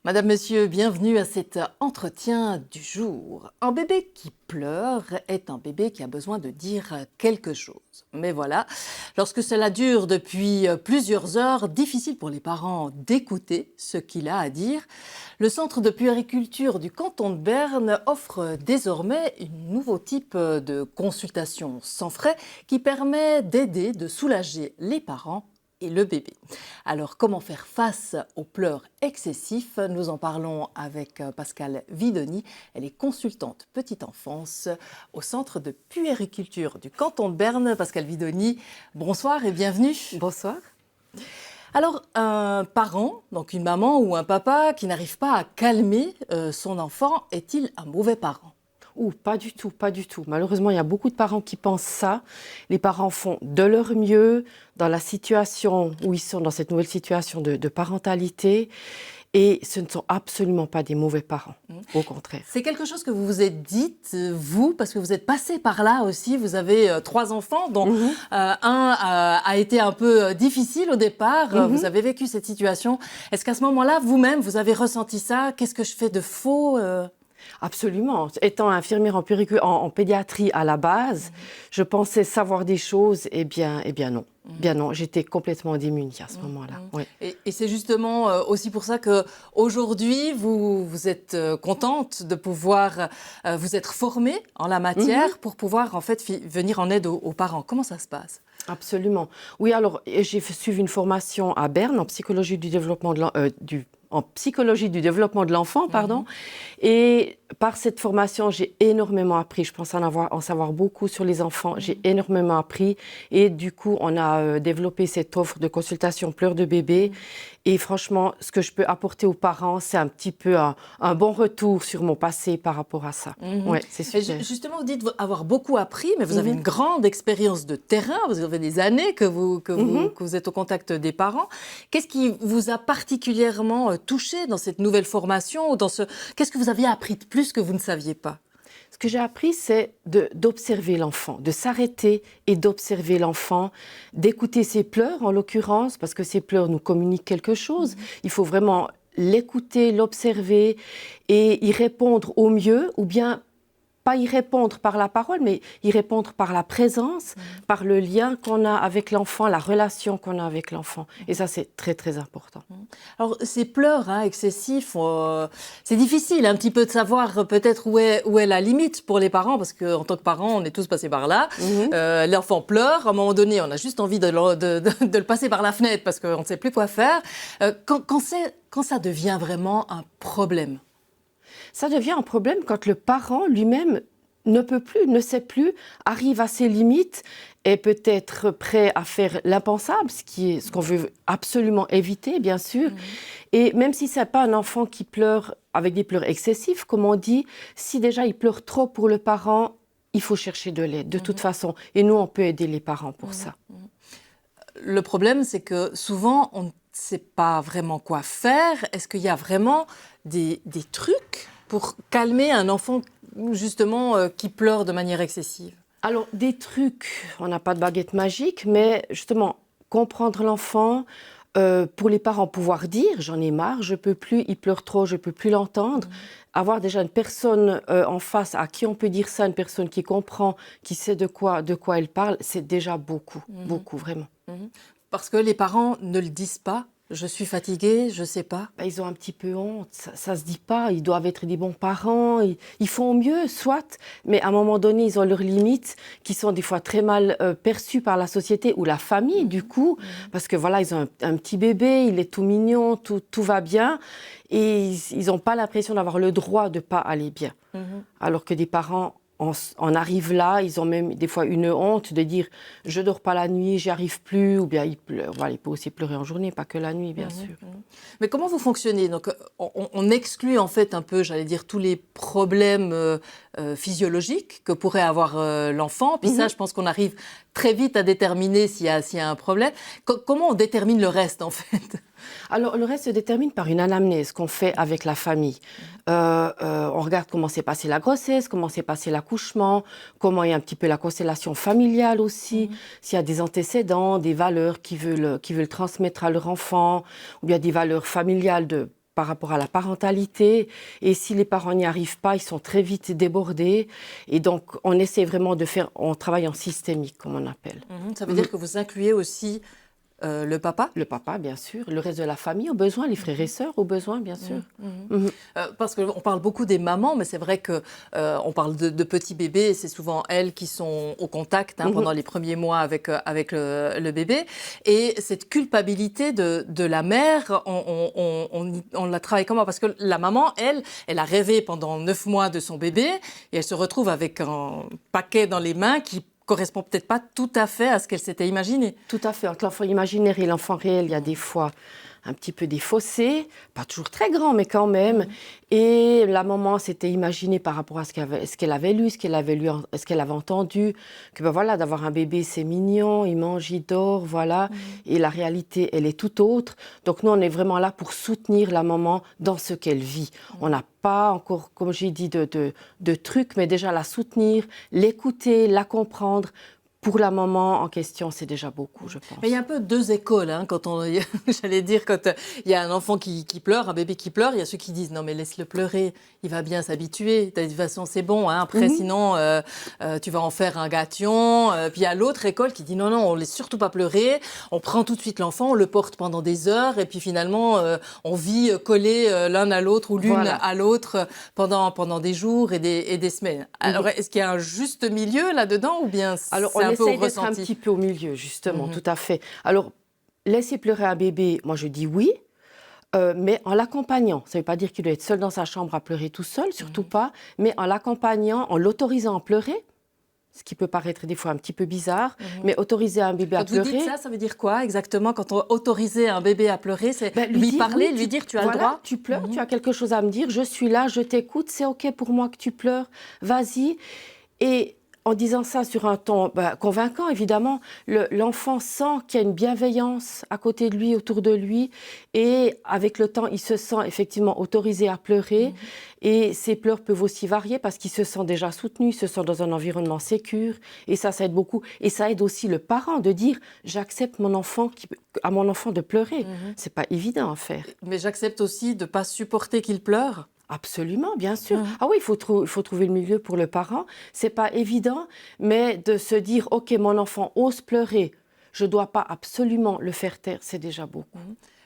Madame, Monsieur, bienvenue à cet entretien du jour. Un bébé qui pleure est un bébé qui a besoin de dire quelque chose. Mais voilà, lorsque cela dure depuis plusieurs heures, difficile pour les parents d'écouter ce qu'il a à dire. Le centre de puériculture du canton de Berne offre désormais un nouveau type de consultation sans frais qui permet d'aider, de soulager les parents et le bébé. Alors, comment faire face aux pleurs excessifs? Nous en parlons avec Pascale Vidoni. Elle est consultante petite enfance au centre de puériculture du canton de Berne. Pascale Vidoni, bonsoir et bienvenue. Bonsoir. Alors, un parent, donc une maman ou un papa qui n'arrive pas à calmer son enfant, est-il un mauvais parent? Pas du tout, pas du tout. Malheureusement, il y a beaucoup de parents qui pensent ça. Les parents font de leur mieux dans la situation où ils sont, dans cette nouvelle situation de parentalité. Et ce ne sont absolument pas des mauvais parents, au contraire. C'est quelque chose que vous vous êtes dit, vous, parce que vous êtes passé par là aussi. Vous avez 3 enfants, dont un a été un peu difficile au départ. Vous avez vécu cette situation. Est-ce qu'à ce moment-là, vous-même, vous avez ressenti ça? Qu'est-ce que je fais de faux? Absolument. Étant infirmière en pédiatrie à la base, je pensais savoir des choses, eh bien non. Bien non, j'étais complètement démunie à ce moment-là. Oui. Et c'est justement aussi pour ça qu'aujourd'hui, vous êtes contente de pouvoir vous être formée en la matière pour pouvoir en fait venir en aide aux parents. Comment ça se passe? Absolument. Oui, alors j'ai suivi une formation à Berne en psychologie du développement de l'enfant, pardon. Et par cette formation, j'ai énormément appris. Je pense en savoir beaucoup sur les enfants. J'ai énormément appris. Et du coup, on a développé cette offre de consultation pleurs de bébé. Et franchement, ce que je peux apporter aux parents, c'est un petit peu un bon retour sur mon passé par rapport à ça. Ouais, c'est super. Et justement, vous dites avoir beaucoup appris, mais vous avez une grande expérience de terrain. Vous avez des années que vous êtes au contact des parents. Qu'est-ce qui vous a particulièrement touché dans cette nouvelle formation? Qu'est-ce que vous aviez appris de plus que vous ne saviez pas? Ce que j'ai appris, c'est d'observer l'enfant, de s'arrêter et d'observer l'enfant, d'écouter ses pleurs en l'occurrence, parce que ses pleurs nous communiquent quelque chose. Il faut vraiment l'écouter, l'observer et y répondre au mieux, ou bien pas y répondre par la parole, mais y répondre par la présence, par le lien qu'on a avec l'enfant, la relation qu'on a avec l'enfant. Et ça, c'est très, très important. Alors, ces pleurs excessifs, c'est difficile un petit peu de savoir peut-être où est la limite pour les parents, parce qu'en tant que parents, on est tous passés par là. L'enfant pleure, à un moment donné, on a juste envie de le passer par la fenêtre parce qu'on ne sait plus quoi faire. Quand ça devient vraiment un problème? Ça devient un problème quand le parent lui-même ne peut plus, ne sait plus, arrive à ses limites, est peut-être prêt à faire l'impensable, ce qu'on veut absolument éviter, bien sûr. Et même si ce n'est pas un enfant qui pleure avec des pleurs excessifs, comme on dit, si déjà il pleure trop pour le parent, il faut chercher de l'aide, de toute façon. Et nous, on peut aider les parents pour ça. Le problème, c'est que souvent, on ne sait pas vraiment quoi faire. Est-ce qu'il y a vraiment des trucs pour calmer un enfant, justement, qui pleure de manière excessive? Alors, des trucs, on n'a pas de baguette magique, mais justement, comprendre l'enfant, pour les parents, pouvoir dire « j'en ai marre, je peux plus, il pleure trop, je peux plus l'entendre ». Avoir déjà une personne en face à qui on peut dire ça, une personne qui comprend, qui sait de quoi elle parle, c'est déjà beaucoup, beaucoup, vraiment. Parce que les parents ne le disent pas. Je suis fatiguée, je ne sais pas. Ils ont un petit peu honte, ça se dit pas, ils doivent être des bons parents, ils font mieux, soit, mais à un moment donné, ils ont leurs limites qui sont des fois très mal perçues par la société ou la famille, du coup, parce que voilà, ils ont un petit bébé, il est tout mignon, tout va bien, et ils n'ont pas l'impression d'avoir le droit de ne pas aller bien. Alors que des parents on arrive là, ils ont même des fois une honte de dire « je dors pas la nuit, j'y arrive plus » ou bien ils pleurent. Voilà, il peut aussi pleurer en journée, pas que la nuit, bien sûr. Mais comment vous fonctionnez? Donc, on exclut en fait un peu, j'allais dire, tous les problèmes physiologiques que pourrait avoir l'enfant. Puis ça, je pense qu'on arrive très vite à déterminer s'il y a un problème. Comment on détermine le reste en fait? Alors, le reste se détermine par une anamnèse qu'on fait avec la famille. On regarde comment s'est passée la grossesse, comment s'est passé l'accouchement, comment est un petit peu la constellation familiale aussi, s'il y a des antécédents, des valeurs qu'ils veulent transmettre à leur enfant, ou bien des valeurs familiales de par rapport à la parentalité. Et si les parents n'y arrivent pas, ils sont très vite débordés. Et donc, on essaie vraiment on travaille en systémique, comme on appelle. Ça veut dire que vous incluez aussi le papa? Le papa, bien sûr. Le reste de la famille, au besoin. Les frères et sœurs, au besoin, bien sûr. Parce qu'on parle beaucoup des mamans, mais c'est vrai que on parle de petits bébés et c'est souvent elles qui sont au contact pendant les premiers mois avec le bébé. Et cette culpabilité de la mère, on la travaille comment? Parce que la maman, elle a rêvé pendant 9 mois de son bébé et elle se retrouve avec un paquet dans les mains qui correspond peut-être pas tout à fait à ce qu'elle s'était imaginé. Tout à fait. Entre l'enfant imaginaire et l'enfant réel, il y a des fois un petit peu des fossés, pas toujours très grands, mais quand même. Et la maman s'était imaginée par rapport à ce qu'elle avait lu, ce qu'elle avait entendu, que ben voilà, d'avoir un bébé, c'est mignon, il mange, il dort, voilà. Et la réalité, elle est tout autre. Donc nous, on est vraiment là pour soutenir la maman dans ce qu'elle vit. On n'a pas encore, comme j'ai dit, de trucs, mais déjà la soutenir, l'écouter, la comprendre. Pour la maman en question, c'est déjà beaucoup, je pense. Mais il y a un peu deux écoles, quand j'allais dire, quand il y a un enfant qui pleure, un bébé qui pleure, il y a ceux qui disent non mais laisse-le pleurer, il va bien s'habituer, de toute façon c'est bon, après sinon tu vas en faire un gâtion. Puis il y a l'autre école qui dit non, on laisse surtout pas pleurer, on prend tout de suite l'enfant, on le porte pendant des heures et puis finalement on vit collés l'un à l'autre ou l'une à l'autre pendant des jours et des semaines. Alors est-ce qu'il y a un juste milieu là-dedans ou bien on essaie d'être un petit peu au milieu, justement, tout à fait. Alors, laisser pleurer un bébé, moi je dis oui, mais en l'accompagnant. Ça ne veut pas dire qu'il doit être seul dans sa chambre à pleurer tout seul, surtout pas, mais en l'accompagnant, en l'autorisant à pleurer, ce qui peut paraître des fois un petit peu bizarre, mais autoriser un bébé à pleurer... Quand vous dites ça veut dire quoi exactement? Quand on autorisait un bébé à pleurer, c'est lui parler, lui dire tu as le droit? Tu pleures, tu as quelque chose à me dire, je suis là, je t'écoute, c'est OK pour moi que tu pleures, vas-y. Et en disant ça sur un ton convaincant, évidemment, l'enfant sent qu'il y a une bienveillance à côté de lui, autour de lui, et avec le temps, il se sent effectivement autorisé à pleurer, et ses pleurs peuvent aussi varier parce qu'il se sent déjà soutenu, il se sent dans un environnement sécure, et ça aide beaucoup. Et ça aide aussi le parent de dire « j'accepte à mon enfant de pleurer ». C'est pas évident à faire. Mais j'accepte aussi de ne pas supporter qu'il pleure. Absolument, bien sûr. Ah oui, il faut trouver le milieu pour le parent. C'est pas évident, mais de se dire, OK, mon enfant ose pleurer, je dois pas absolument le faire taire, c'est déjà beaucoup.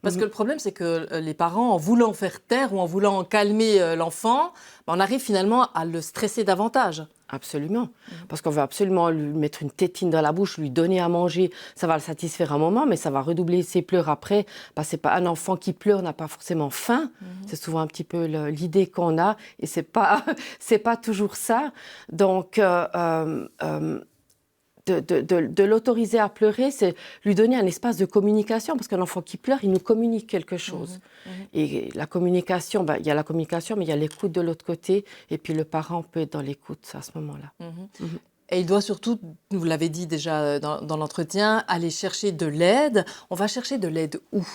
Parce que le problème, c'est que les parents, en voulant faire taire ou en voulant calmer l'enfant, on arrive finalement à le stresser davantage. Absolument. Parce qu'on veut absolument lui mettre une tétine dans la bouche, lui donner à manger. Ça va le satisfaire un moment, mais ça va redoubler ses pleurs après. Parce que c'est pas un enfant qui pleure n'a pas forcément faim. C'est souvent un petit peu l'idée qu'on a, et c'est pas toujours ça. Donc de l'autoriser à pleurer, c'est lui donner un espace de communication, parce qu'un enfant qui pleure, il nous communique quelque chose. Et la communication, il y a la communication, mais il y a l'écoute de l'autre côté, et puis le parent peut être dans l'écoute à ce moment-là. Et il doit surtout, vous l'avez dit déjà dans l'entretien, aller chercher de l'aide. On va chercher de l'aide où?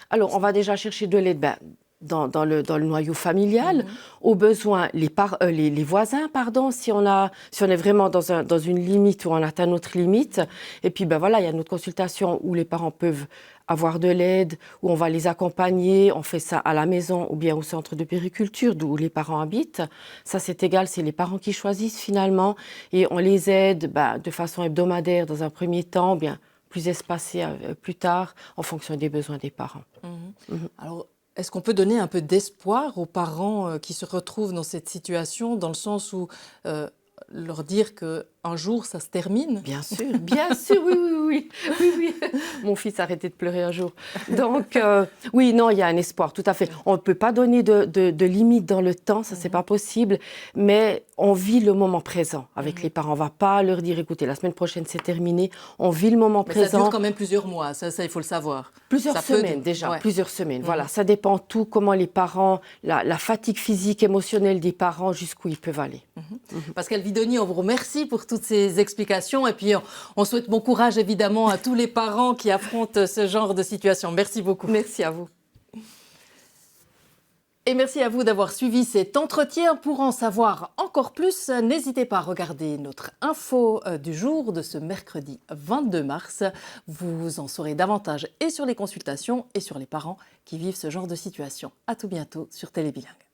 Alors, on va déjà chercher de l'aide dans le noyau familial, au besoin les voisins, si on est vraiment dans une limite où on atteint notre limite. Et puis voilà, il y a notre consultation où les parents peuvent avoir de l'aide, où on va les accompagner, on fait ça à la maison ou bien au centre de périculture d'où les parents habitent. Ça, c'est égal, c'est les parents qui choisissent finalement, et on les aide de façon hebdomadaire dans un premier temps, bien plus espacée plus tard, en fonction des besoins des parents. Alors, est-ce qu'on peut donner un peu d'espoir aux parents qui se retrouvent dans cette situation, dans le sens où leur dire qu'un jour, ça se termine? Bien sûr, oui. Mon fils a arrêté de pleurer un jour. Donc, oui, non, il y a un espoir, tout à fait. On ne peut pas donner de limite dans le temps, ça, c'est pas possible, mais on vit le moment présent avec les parents. On ne va pas leur dire, écoutez, la semaine prochaine, c'est terminé. On vit le moment présent. Ça dure quand même plusieurs mois, ça il faut le savoir. Plusieurs semaines déjà, plusieurs semaines. Voilà, ça dépend tout, comment les parents, la fatigue physique, émotionnelle des parents, jusqu'où ils peuvent aller. Pascale Vidoni, on vous remercie pour toutes ces explications, et puis on souhaite bon courage évidemment à tous les parents qui affrontent ce genre de situation. Merci beaucoup. Merci à vous. Et merci à vous d'avoir suivi cet entretien. Pour en savoir encore plus, n'hésitez pas à regarder notre info du jour de ce mercredi 22 mars. Vous en saurez davantage et sur les consultations et sur les parents qui vivent ce genre de situation. À tout bientôt sur Télébilingue.